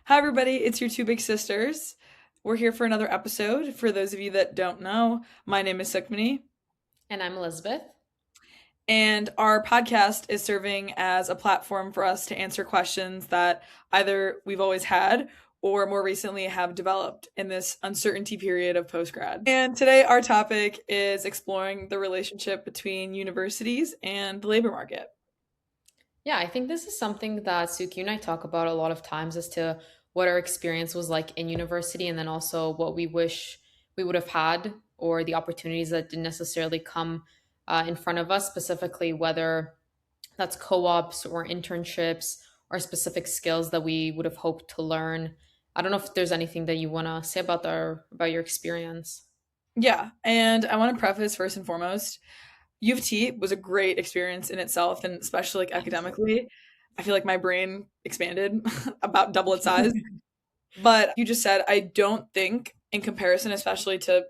Hi, everybody. It's your two big sisters. We're here for another episode. For those of you that don't know, my name is Sukmani, And I'm Elizabeth. and our podcast is serving as a platform for us to answer questions that either we've always had or more recently have developed in this uncertainty period of postgrad. And today, our topic is exploring the relationship between universities and the labor market. Yeah, I think this is something that Suki and I talk about a lot of times as to what our experience was like in university and then also what we wish we would have had or the opportunities that didn't necessarily come in front of us, specifically whether that's co ops or internships or specific skills that we would have hoped to learn. I don't know if there's anything that you want to say about your experience. Yeah, and I want to preface first and foremost U of T was a great experience in itself, and especially like academically. I feel like my brain expanded about double its size. But you just said, I don't think, in comparison, especially to,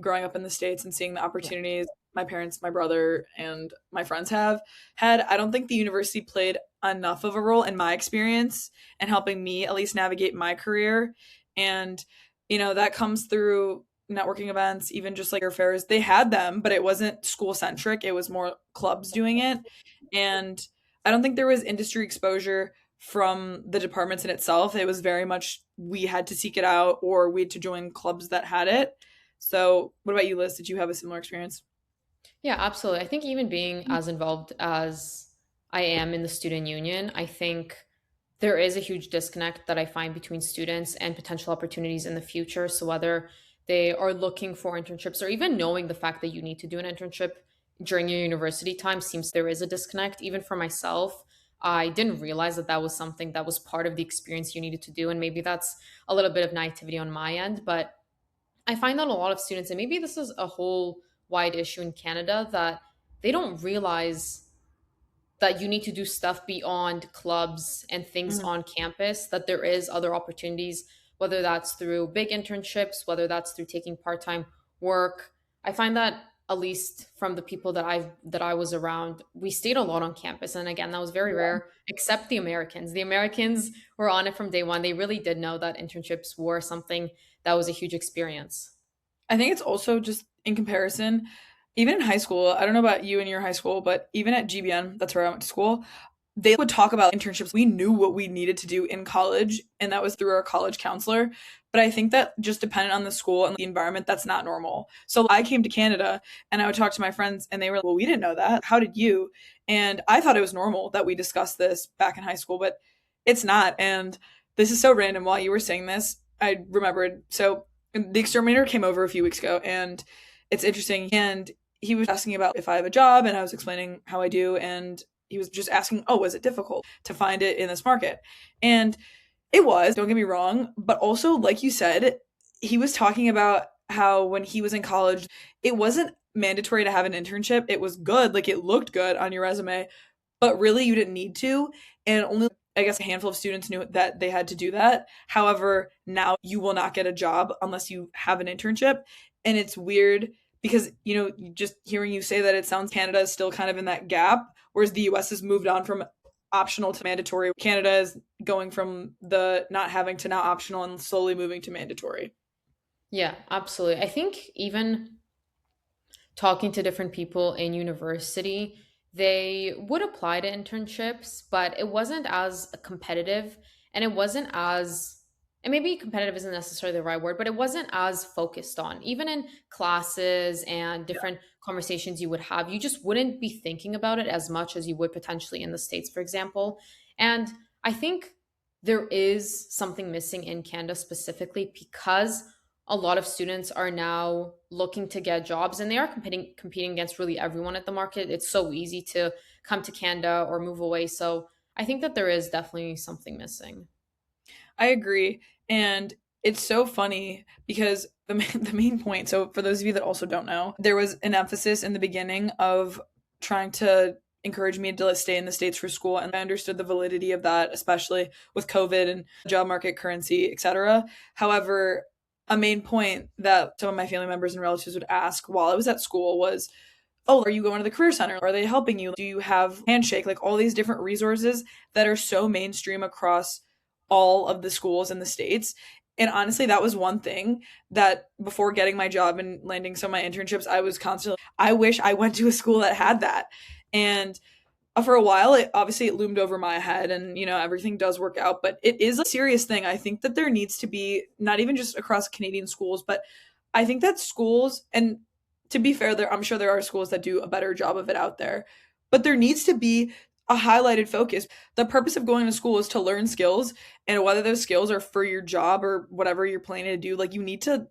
growing up in the States and seeing the Yeah. opportunities my parents, my brother, and my friends have had, I don't think the university played enough of a role in my experience and helping me at least navigate my career. And, that comes through networking events, even just like your fairs. They had them, but it wasn't school centric, it was more clubs doing it. And I don't think there was industry exposure from the departments in itself. It was very much we had to seek it out or we had to join clubs that had it. So, what about you, Liz? Did you have a similar experience? Yeah, absolutely. I think even being as involved as I am in the student union, I think there is a huge disconnect that I find between students and potential opportunities in the future. So whether they are looking for internships or even knowing the fact that you need to do an internship during your university time seems there is a disconnect. Even for myself, I didn't realize that that was something that was part of the experience you needed to do. And maybe that's a little bit of naivety on my end, but I find that a lot of students, and maybe this is a whole wide issue in Canada, that they don't realize that you need to do stuff beyond clubs and things Mhm. on campus, that there is other opportunities, whether that's through big internships, whether that's through taking part-time work. I find that at least from the people that I was around, we stayed a lot on campus. And again, that was very Yeah. rare, except the Americans. The Americans were on it from day one. They really did know that internships were something that was a huge experience. I think it's also just in comparison, even in high school. I don't know about you in your high school, but even at GBN, that's where I went to school, they would talk about internships. We knew what we needed to do in college, and that was through our college counselor. But I think that just dependent on the school and the environment, that's not normal. So I came to Canada and I would talk to my friends, and they were like, well, we didn't know that. How did you? And I thought it was normal that we discussed this back in high school, but it's not. And this is so random. While you were saying this, I remembered. So the exterminator came over a few weeks ago, and it's interesting. And he was asking about if I have a job, and I was explaining how I do. And he was just asking, oh, was it difficult to find it in this market? And it was, don't get me wrong, but also, like you said, he was talking about how when he was in college, it wasn't mandatory to have an internship. It was good, like it looked good on your resume, but really you didn't need to. And only, I guess, a handful of students knew that they had to do that. However, now you will not get a job unless you have an internship. And it's weird because, just hearing you say that, it sounds Canada is still kind of in that gap, whereas the US has moved on from optional to mandatory. Canada is going from the not having to now optional and slowly moving to mandatory. Yeah, absolutely. I think even talking to different people in university, they would apply to internships, but it wasn't as competitive and it wasn't as, and maybe competitive isn't necessarily the right word, but it wasn't as focused on. Even in classes and Yeah. different conversations you would have, you just wouldn't be thinking about it as much as you would potentially in the States, for example. And I think there is something missing in Canada specifically because a lot of students are now looking to get jobs and they are competing against really everyone at the market. It's so easy to come to Canada or move away. So I think that there is definitely something missing. I agree. And it's so funny because the main point, so for those of you that also don't know, there was an emphasis in the beginning of trying to encourage me to stay in the States for school. And I understood the validity of that, especially with COVID and job market currency, etc. However, a main point that some of my family members and relatives would ask while I was at school was, oh, are you going to the career center? Are they helping you? Do you have Handshake? Like all these different resources that are so mainstream across all of the schools in the states. And honestly, that was one thing that before getting my job and landing some of my internships, I was constantly, I wish I went to a school that had that. And for a while, it obviously it loomed over my head, and everything does work out, but it is a serious thing. I think that there needs to be, not even just across Canadian schools, but I think that schools, and to be fair, I'm sure there are schools that do a better job of it out there, but there needs to be a highlighted focus. The purpose of going to school is to learn skills, and whether those skills are for your job or whatever you're planning to do, like you need to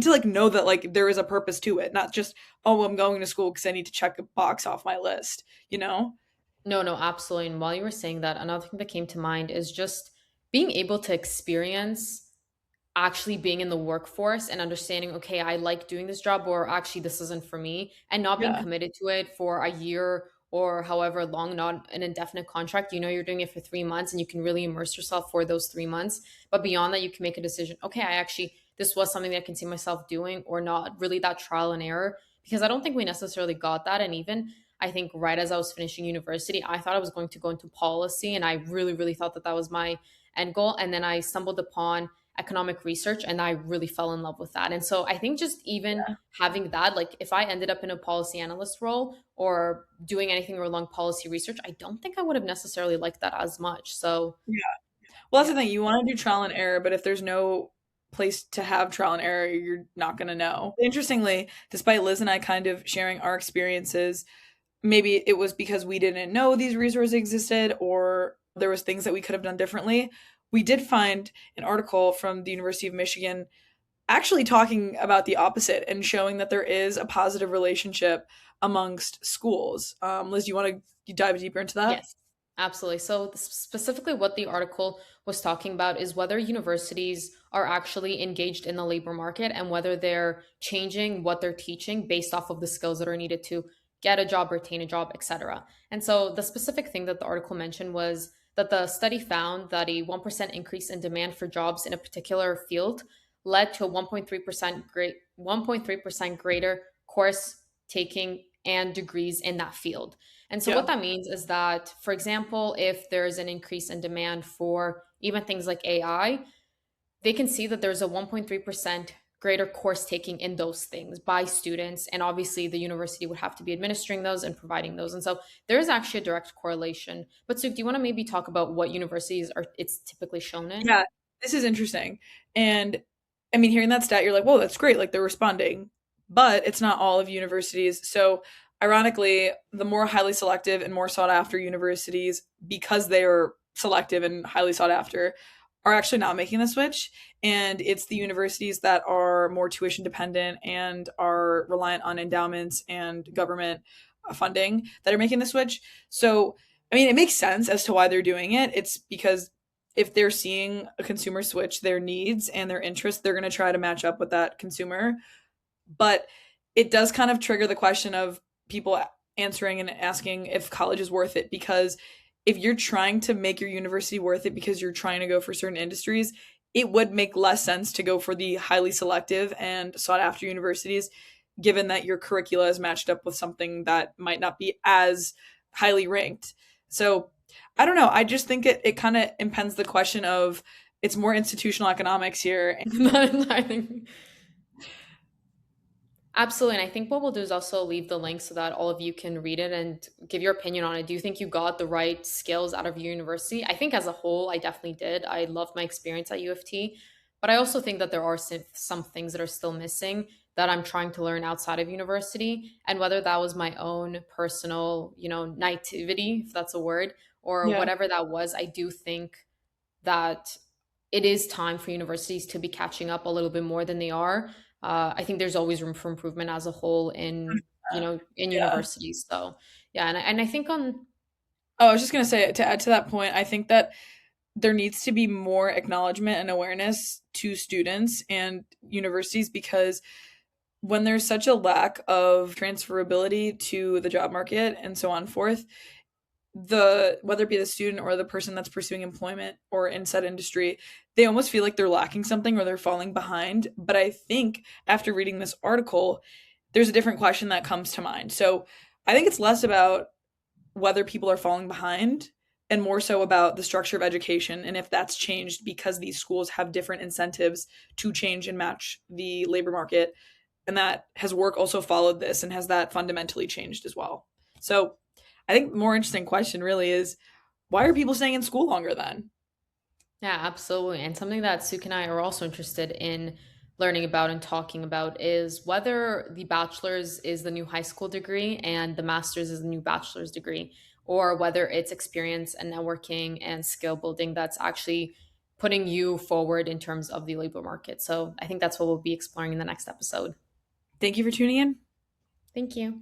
like know that like there is a purpose to it, not just, oh, I'm going to school because I need to check a box off my list, you know? No, no, absolutely. And while you were saying that, another thing that came to mind is just being able to experience actually being in the workforce and understanding, okay, I like doing this job, or actually this isn't for me, and not being Yeah. committed to it for a year or however long, not an indefinite contract. You know, you're doing it for 3 months and you can really immerse yourself for those 3 months. But beyond that, you can make a decision, okay, I actually, this was something that I can see myself doing, or not, really that trial and error. Because I don't think we necessarily got that. And even I think right as I was finishing university, I thought I was going to go into policy, and I really, really thought that that was my end goal. And then I stumbled upon economic research, and I really fell in love with that. And so I think just even having that, like if I ended up in a policy analyst role or doing anything along policy research, I don't think I would have necessarily liked that as much. So Well, that's yeah. the thing. You want to do trial and error, but if there's no place to have trial and error, you're not going to know. Interestingly, despite Liz and I kind of sharing our experiences, maybe it was because we didn't know these resources existed, or there was things that we could have done differently. We did find an article from the University of Michigan actually talking about the opposite and showing that there is a positive relationship amongst schools. Liz, you want to dive deeper into that? Yes, absolutely. So, specifically, what the article was talking about is whether universities are actually engaged in the labor market and whether they're changing what they're teaching based off of the skills that are needed to get a job, retain a job, etc. And so, the specific thing that the article mentioned was that the study found that a 1% increase in demand for jobs in a particular field led to a 1.3% greater course taking and degrees in that field. And so Yeah. what that means is that, for example, if there's an increase in demand for even things like AI, they can see that there's a 1.3% greater course taking in those things by students. And obviously, the university would have to be administering those and providing those. And so there is actually a direct correlation. But Suk, do you want to maybe talk about what universities are it's typically shown in? Yeah, this is interesting. And I mean, hearing that stat, you're like, whoa, that's great. Like they're responding. But it's not all of universities. So, ironically, the more highly selective and more sought after universities, because they are selective and highly sought after, are actually not making the switch. And it's the universities that are more tuition dependent and are reliant on endowments and government funding that are making the switch. So, I mean, it makes sense as to why they're doing it. It's because if they're seeing a consumer switch their needs and their interests, they're going to try to match up with that consumer. But it does kind of trigger the question of people answering and asking if college is worth it, because if you're trying to make your university worth it because you're trying to go for certain industries, it would make less sense to go for the highly selective and sought after universities, given that your curricula is matched up with something that might not be as highly ranked. So I don't know. I just think it kind of impends the question of, it's more institutional economics here. I think absolutely. And I think what we'll do is also leave the link so that all of you can read it and give your opinion on it. Do you think you got the right skills out of your university? I think as a whole, I definitely did. I loved my experience at U of T. But I also think that there are some things that are still missing that I'm trying to learn outside of university. And whether that was my own personal, naivety, if that's a word, or Yeah. whatever that was, I do think that it is time for universities to be catching up a little bit more than they are. I think there's always room for improvement as a whole in Yeah. universities. So yeah, and I think on Oh, I was just going to say, to add to that point, I think that there needs to be more acknowledgement and awareness to students and universities, because when there's such a lack of transferability to the job market and so on forth, the whether it be the student or the person that's pursuing employment or in said industry, they almost feel like they're lacking something or they're falling behind. But I think after reading this article, there's a different question that comes to mind. So I think it's less about whether people are falling behind, and more so about the structure of education and if that's changed because these schools have different incentives to change and match the labor market. And that has work also followed this, and has that fundamentally changed as well? So I think the more interesting question really is, why are people staying in school longer then? Yeah, absolutely. And something that Suk and I are also interested in learning about and talking about is whether the bachelor's is the new high school degree and the master's is the new bachelor's degree, or whether it's experience and networking and skill building that's actually putting you forward in terms of the labor market. So I think that's what we'll be exploring in the next episode. Thank you for tuning in. Thank you.